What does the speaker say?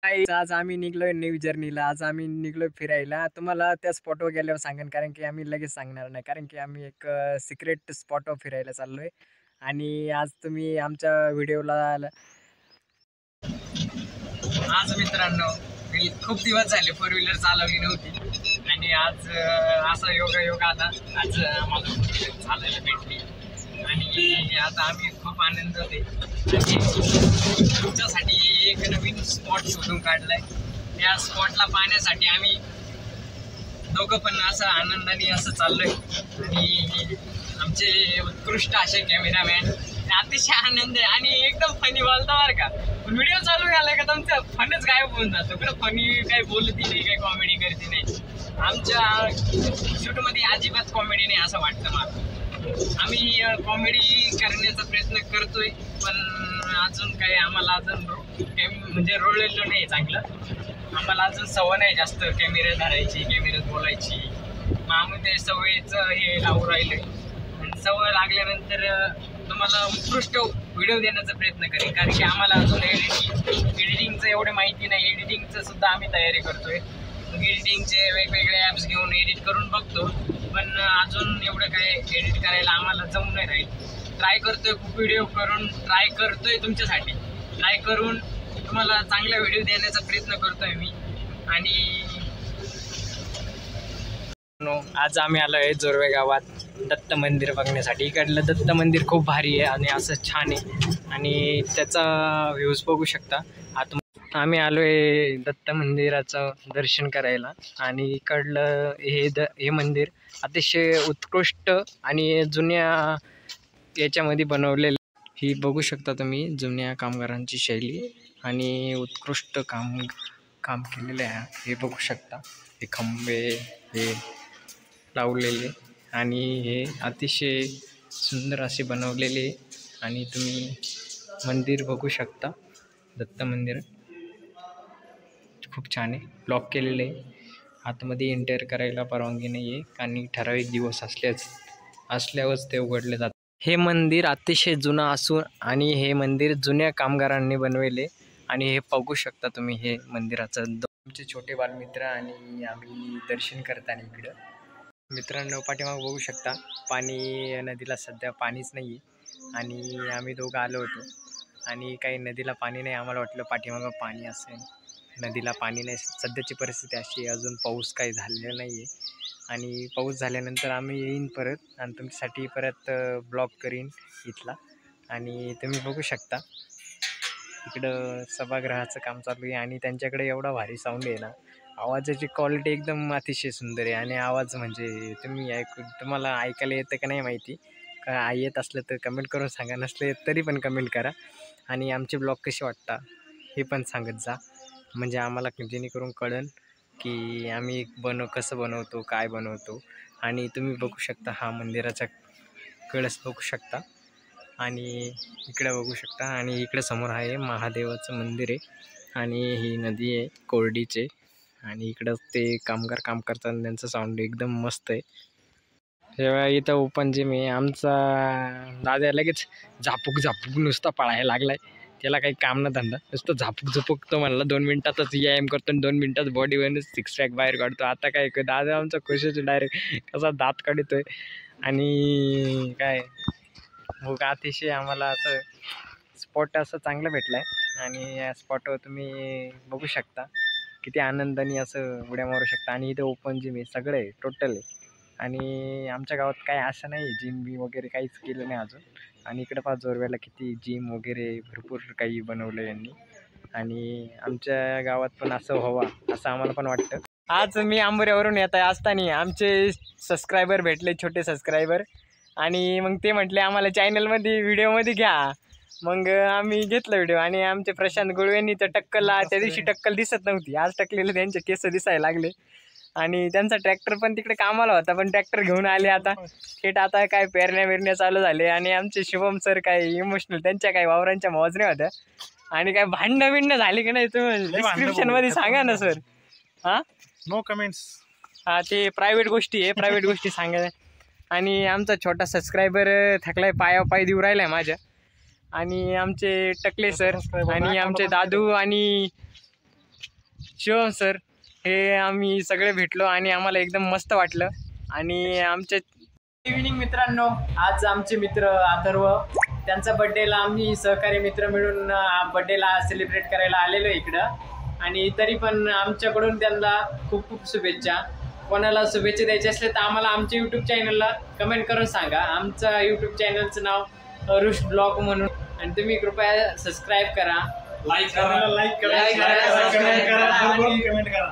आज आम्ही निघलोय न्यू जर्नीला. आज आम्ही निघलोय फिरायला. तुम्हाला त्या स्पॉटवर गेल्यावर सांगेन, कारण की आम्ही लगेच सांगणार नाही. कारण की आम्ही एक सिक्रेट स्पॉटवर फिरायला चाललोय आणि आज तुम्ही आमच्या व्हिडिओला आज मित्रांनो, मी खूप दिवस झाले फोर व्हीलर चालवली नव्हती आणि आज असा योगायोग आला. आज आम्हाला चालायला भेटली आणि आता आम्ही खूप आनंद होते. तुमच्यासाठी एक नवीन स्पॉट शोधून काढलाय. त्या स्पॉटला पाहण्यासाठी आम्ही दोघं पण असं आनंदाने असं चाललोय आणि आमचे उत्कृष्ट असे कॅमेरामॅन अतिशय आनंद आहे आणि एकदम फनी बोलता बरं का. पण व्हिडिओ चालू झाला का तुमचं फनच गायब होऊन जातो. कुठं फनी काही बोलती नाही, काही कॉमेडी करते नाही. आमच्या शूटमध्ये अजिबात कॉमेडी नाही असं वाटतं मला. आम्ही कॉमेडी करण्याचा प्रयत्न करतोय, पण अजून काही आम्हाला अजून म्हणजे रोळलेलं नाही चांगलं. आम्हाला अजून सवय नाही जास्त कॅमेरे धरायची, कॅमेऱ्यात बोलायची. मग आम्ही ते सवयीचं हे लावून राहिलोय आणि सवय लागल्यानंतर तुम्हाला उत्कृष्ट व्हिडिओ देण्याचा प्रयत्न करेन. कारण की आम्हाला अजून एडिटिंगचं एवढं माहिती नाही. एडिटिंगचं सुद्धा आम्ही तयारी करतोय. मग एडिटिंगचे वेगवेगळे ॲप्स घेऊन एडिट करून बघतो, पण अजून एवढं काय एडिट करायला आम्हाला जमून नाही राहील. ट्राय करतोय, खूप व्हिडिओ करून ट्राय करतोय तुमच्यासाठी. ट्राय करून तुम्हाला चांगला व्हिडिओ देण्याचा प्रयत्न करतोय मी. आणि आज आम्ही आलो आहे जोरवे गावात दत्त मंदिर बघण्यासाठी. इकडलं दत्त मंदिर खूप भारी आहे आणि असं छान आहे आणि त्याचा व्ह्यूज बघू शकता. आता आम्ही आलो आहे दत्त मंदिराचं दर्शन करायला आणि इकडलं हे मंदिर अतिशय उत्कृष्ट आणि जुन्या याच्यामध्ये बनवलेलं. ही बघू शकता तुम्ही जुन्या कामगारांची शैली आणि उत्कृष्ट काम केलेलं आहे. हे बघू शकता, हे खंबे हे लावलेले आणि हे अतिशय सुंदर असे बनवलेले. आणि तुम्ही मंदिर बघू शकता, दत्त मंदिर खूप छान आहे. ब्लॉक केलेलं आहे, आतमध्ये एंटर करायला परवानगी नाही आहे आणि ठराविक दिवस असल्यावरच ते उघडले जातात. हे मंदिर अतिशय जुनं असून आणि हे मंदिर जुन्या कामगारांनी बनवले आणि हे बघू शकता तुम्ही. हे मंदिराचं आमचे छोटे बालमित्र आणि आम्ही दर्शन करताना इकडं मित्रांनो पाठीमागं बघू शकता पाणी. नदीला सध्या पाणीच नाही आहे आणि आम्ही दोघं आलो होतो आणि काही नदीला पाणी नाही. आम्हाला वाटलं पाठीमागं पाणी असेल, नदीला पाणी नाही. सध्याची परिस्थिती अशी अजून पाऊस काही झालेला नाही आहे आणि पाऊस झाल्यानंतर आम्ही येईन परत आणि तुमच्यासाठी परत ब्लॉग करीन इथला. आणि तुम्ही बघू शकता इकडं सभागृहाचं काम चालू आहे आणि त्यांच्याकडे एवढा भारी साऊंड आहे ना. आवाजाची क्वालिटी एकदम अतिशय सुंदर आहे आणि आवाज म्हणजे तुम्हाला ऐकायला येतं का नाही माहिती. का येत असलं तर कमेंट करून सांगा, नसले तरी पण कमेंट करा. आणि आमचे ब्लॉग कसे वाटतात हे पण सांगत जा, म्हणजे आम्हाला जेणेकरून कळेल की आम्ही कसं बनवतो, काय बनवतो. आणि तुम्ही बघू शकता हा मंदिराचा कळस बघू शकता आणि इकडे बघू शकता आणि इकडे समोर आहे महादेवाचं मंदिर आहे आणि ही नदी आहे कोरडीचे. आणि इकडं ते कामगार काम करताना त्यांचं साऊंड एकदम मस्त आहे. तेव्हा इथं ओपन जिम आहे. आमचा दादा लगेच झापूक नुसता पळायला लागलाय. त्याला काही काम ना धंदा, नुसतं झापूक तो म्हणला 2 मिनिटातच व्यायाम करतो आणि 2 मिनिटात बॉडी बनून 6 पॅक बाहेर काढतो. आता काय दादा आमचा खुशच डायरेक्ट कसा दात काढतोय. आणि काय मग अतिशय आम्हाला असं स्पॉट असं चांगलं भेटलं आहे आणि या स्पॉटवर तुम्ही बघू शकता किती आनंदाने असं उड्या मारू शकता. आणि इथे ओपन जिम आहे, सगळं आहे, टोटल आहे. आणि आमच्या गावात काय असं नाही जिम बी वगैरे काहीच केलं नाही अजून. आणि इकडं पहा जोरव्याला किती जिम वगैरे भरपूर काही बनवलं यांनी आणि आमच्या गावात पण असं व्हावं असं आम्हाला पण वाटतं. आज मी आंबोऱ्यावरून येत आहे असताना आमचे सबस्क्रायबर भेटले, छोटे सबस्क्रायबर. आणि मग ते म्हटले आम्हाला चॅनलमध्ये व्हिडिओमध्ये घ्या. मग आम्ही घेतलं व्हिडिओ आणि आमचे प्रशांत गुळवेंनी तर टक्कलला त्या दिवशी टक्कल दिसत नव्हती, आज टकलेले त्यांचे केस दिसायला लागले. आणि त्यांचा ट्रॅक्टर पण तिकडे कामाला होता, पण ट्रॅक्टर घेऊन आले आता थेट. आता काय पेरण्या चालू झाले आणि आमचे शुभम सर काय इमोशनल, त्यांच्या काही वावरांच्या मोजण्या होत्या आणि काय भांडणं झाली की नाही तुम्ही डिस्क्रिप्शन मध्ये सांगा ना सर. हां, नो कमेंट्स. हां, ते प्रायव्हेट गोष्टी आहे, प्रायव्हेट गोष्टी सांगा. आणि आमचा छोटा सबस्क्रायबर थकलाय, पाय देऊ राहिलाय माझ्या. आणि आमचे टकले सर आणि आमचे दादू आणि शिवम सर हे आम्ही सगळे भेटलो आणि आम्हाला एकदम मस्त वाटलं. आणि आमच्या इव्हिनिंग मित्रांनो, आज आमचे मित्र अथर्व त्यांचा बड्डेला आम्ही सहकारी मित्र मिळून बड्डेला सेलिब्रेट करायला आलेलो इकडं. आणि तरी पण आमच्याकडून त्यांना खूप खूप शुभेच्छा. कोणाला शुभेच्छा द्यायचे असले तर आम्हाला आमच्या यूट्यूब चॅनलला कमेंट करून सांगा. आमचं यूट्यूब चॅनलचं नाव अरुष ब्लॉग म्हणून, आणि तुम्ही कृपया सबस्क्राईब करा, लाईक करा, सबस्क्राईब करा, कमेंट करा.